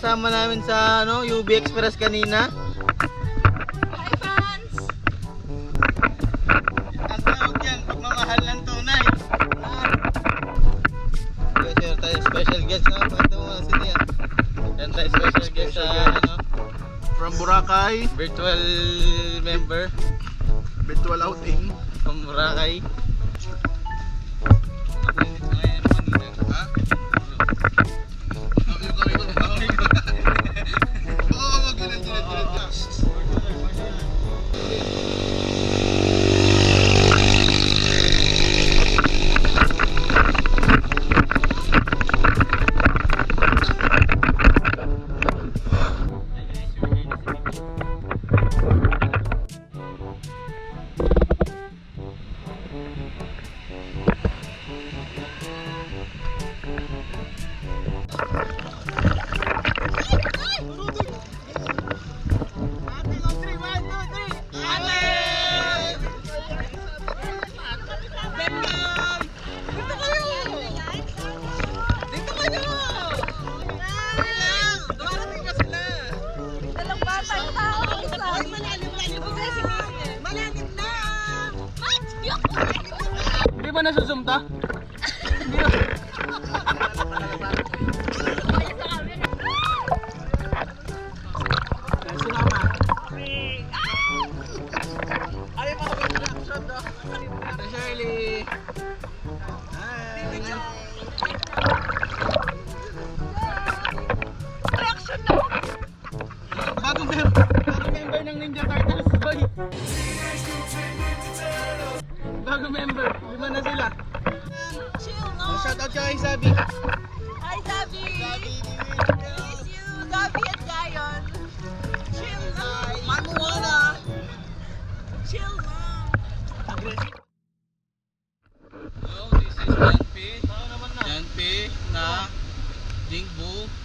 kasama namin sa ano, UB Express kanina. Hi fans! Ang tawag yan, pagmamahal ng tunay. Share tayo special guest sa kwento mo si Tia. Yan tayo special guest sa ano, From Boracay, virtual member virtual outing. from Boracay. Hindi ba nasusum ta? Shirley! Bagong member ng Ninja Turtles, boy! Bagong member, 5 na sila. Chill no? Shoutout ka kay Sabi. Hi Zabi! Miss you, Zabi at Gayon. Chill no? Manuana! Chill no? Hello, this is Jan P. Na Jingbo.